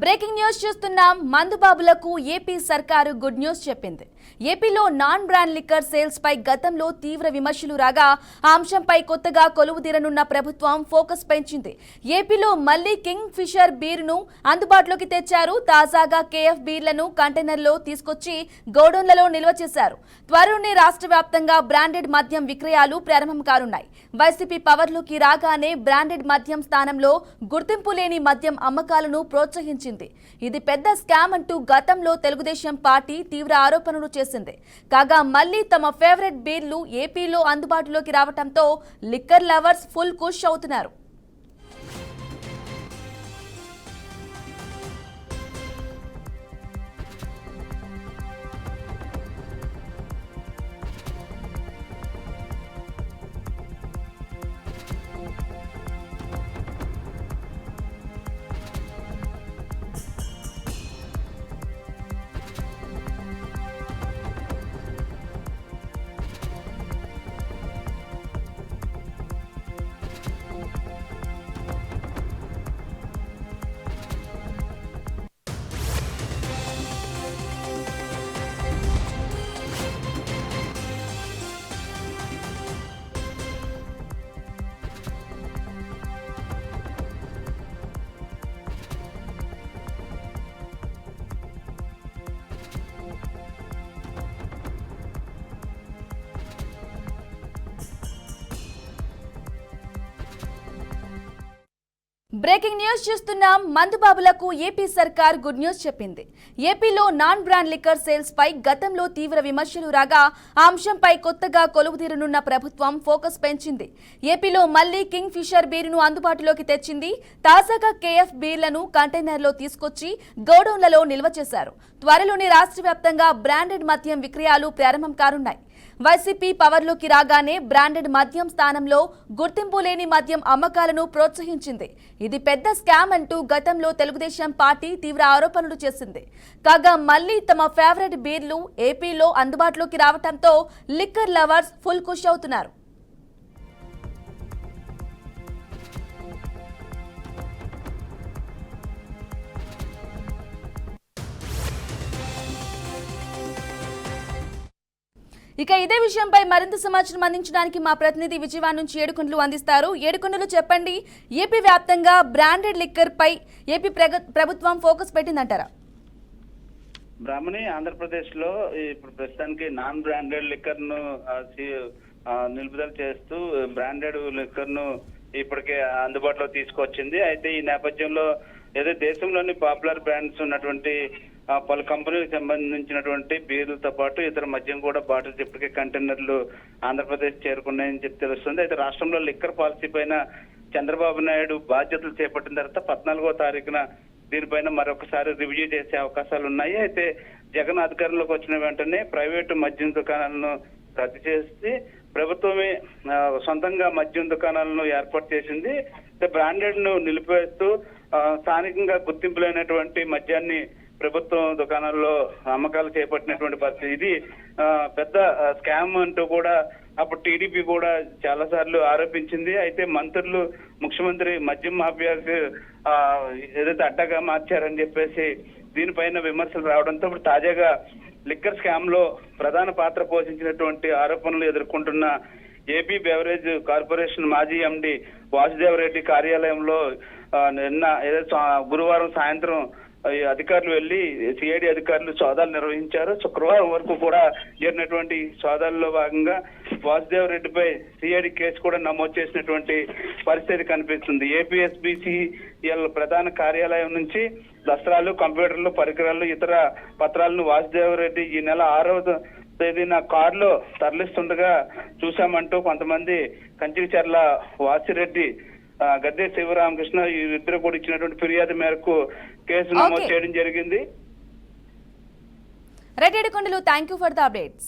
Breaking news చూస్తున్నాం. మందుబాబులకు AP సర్కారు good news చెప్పింది. ఏపీలో నాన్ బ్రాండ్ లిక్కర్ సేల్స్ పై గతంలో తీవ్ర విమర్శలు రాగా ఆ అంశంపై కొత్తగా కొలువుదీరనున్న ప్రభుత్వం ఫోకస్ పెంచింది. ఏపీలో మళ్లీ కింగ్ ఫిషర్ బీర్ను అందుబాటులోకి తెచ్చారు. తాజాగా కేఎఫ్ బీర్లను కంటైనర్లో తీసుకొచ్చి గోడౌన్లలో నిల్వ చేశారు. త్వరలోనే రాష్ట్ర వ్యాప్తంగా బ్రాండెడ్ మద్యం విక్రయాలు ప్రారంభం కానున్నాయి. వైసీపీ పవర్లోకి రాగానే బ్రాండెడ్ మద్యం స్థానంలో గుర్తింపు లేని మద్యం అమ్మకాలను ప్రోత్సహించింది. ఇది పెద్ద స్కామ్ అంటూ గతంలో తెలుగుదేశం పార్టీ తీవ్ర ఆరోపణలు చేసింది. కాగా మళ్లీ తమ ఫేవరెట్ బీర్లు ఏపీలో అందుబాటులోకి రావడంతో లిక్కర్ లవర్స్ ఫుల్ ఖుష్ అవుతున్నారు. బ్రేకింగ్ న్యూస్ చూస్తున్నాం. మందుబాబులకు ఏపీ సర్కార్ గుడ్ న్యూస్ చెప్పింది. ఏపీలో నాన్ బ్రాండ్ లిక్కర్ సేల్స్ పై గతంలో తీవ్ర విమర్శలు రాగా ఆ అంశంపై కొత్తగా కొలువుదీరనున్న ప్రభుత్వం ఫోకస్ పెంచింది. ఏపీలో మళ్లీ కింగ్ ఫిషర్ బీరును అందుబాటులోకి తెచ్చింది. తాజాగా కేఎఫ్ బీర్లను కంటైనర్లో తీసుకొచ్చి గోడౌన్లలో నిల్వ చేశారు. త్వరలోనే రాష్ట్ర వ్యాప్తంగా బ్రాండెడ్ మద్యం విక్రయాలు ప్రారంభం కానున్నాయి. వైసీపీ పవర్లోకి రాగానే బ్రాండెడ్ మద్యం స్థానంలో గుర్తింపు లేని మద్యం అమ్మకాలను ప్రోత్సహించింది. ఇది పెద్ద స్కామ్ అంటూ గతంలో తెలుగుదేశం పార్టీ తీవ్ర ఆరోపణలు చేసింది. కాగా మళ్లీ తమ ఫేవరెట్ బీర్లు ఏపీలో అందుబాటులోకి రావడంతో లిక్కర్ లవర్స్ ఫుల్ ఖుష్ అవుతున్నారు. ఇక ఇదే విషయంపై మరింత సమాచారం అందించడానికి మా ప్రతినిధి విజయవాడ నుంచి ఏడుకొండలు అందిస్తారు. ఏడుకొండలు చెప్పండి, ఏపీ వ్యాప్తంగా బ్రాండెడ్ లిక్కర్ పై ఏపీ ప్రభుత్వం ఫోకస్ పెట్టిందంటారా? బ్రాహ్మణి, ఆంధ్రప్రదేశ్ లో ఇప్పుడు ప్రస్తుతానికి నాన్ బ్రాండెడ్ లిక్కర్ ను నిలుపుదల చేస్తూ బ్రాండెడ్ లిక్కర్ ను ఇప్పటికే అందుబాటులో తీసుకొచ్చింది. అయితే ఈ నేపథ్యంలో ఏదో దేశంలోని పాపులర్ బ్రాండ్స్ ఉన్నటువంటి పలు కంపెనీలకు సంబంధించినటువంటి బీర్లతో పాటు ఇతర మద్యం కూడా బాటిల్స్ ఇప్పటికే కంటైనర్లు ఆంధ్రప్రదేశ్ చేరుకున్నాయని చెప్పి తెలుస్తుంది. అయితే రాష్ట్రంలో లిక్కర్ పాలసీ పైన చంద్రబాబు నాయుడు బాధ్యతలు చేపట్టిన తర్వాత 14వ తారీఖున దీనిపైన మరొకసారి రివ్యూ చేసే అవకాశాలు ఉన్నాయి. అయితే జగన్ అధికారంలోకి వచ్చిన వెంటనే ప్రైవేటు మద్యం దుకాణాలను రద్దు చేసి ప్రభుత్వమే సొంతంగా మద్యం దుకాణాలను ఏర్పాటు చేసింది. బ్రాండెడ్ ను నిలిపివేస్తూ స్థానికంగా గుర్తింపు లేనటువంటి మద్యాన్ని ప్రభుత్వం దుకాణాల్లో అమ్మకాలు చేపట్టినటువంటి పరిస్థితి. ఇది పెద్ద స్కామ్ అంటూ కూడా అప్పుడు టీడీపీ కూడా చాలా సార్లు ఆరోపించింది. అయితే మంత్రులు ముఖ్యమంత్రి మద్యం మాఫియాకు ఏదైతే అడ్డగా మార్చారని చెప్పేసి దీనిపైన విమర్శలు రావడంతో ఇప్పుడు తాజాగా లిక్కర్ స్కామ్ లో ప్రధాన పాత్ర పోషించినటువంటి ఆరోపణలు ఎదుర్కొంటున్న ఏపీ బెవరేజ్ కార్పొరేషన్ మాజీ ఎండి వాసుదేవరెడ్డి కార్యాలయంలో నిన్న ఏదైతే గురువారం సాయంత్రం అధికారులు వెళ్లి సిఐడి అధికారులు సోదాలు నిర్వహించారు. శుక్రవారం వరకు కూడా జరిగినటువంటి సోదాల్లో భాగంగా వాసుదేవరెడ్డిపై సిఐడి కేసు కూడా నమోదు చేసినటువంటి పరిస్థితి కనిపిస్తుంది. ఏపీఎస్బిసిఎల్ ప్రధాన కార్యాలయం నుంచి దస్త్రాలు, కంప్యూటర్లు, పరికరాలు, ఇతర పత్రాలను వాసుదేవరెడ్డి ఈ నెల 6వ తేదీన కారులో తరలిస్తుండగా చూశామంటూ కొంతమంది కంచిచర్ల వాసిరెడ్డి, గద్దె శివరామకృష్ణ ఈ ఇద్దరు కూడా ఇచ్చినటువంటి ఫిర్యాదు మేరకు కేసు నమోదు చేయడం జరిగింది. Right Yedukondalu, thank you for the updates.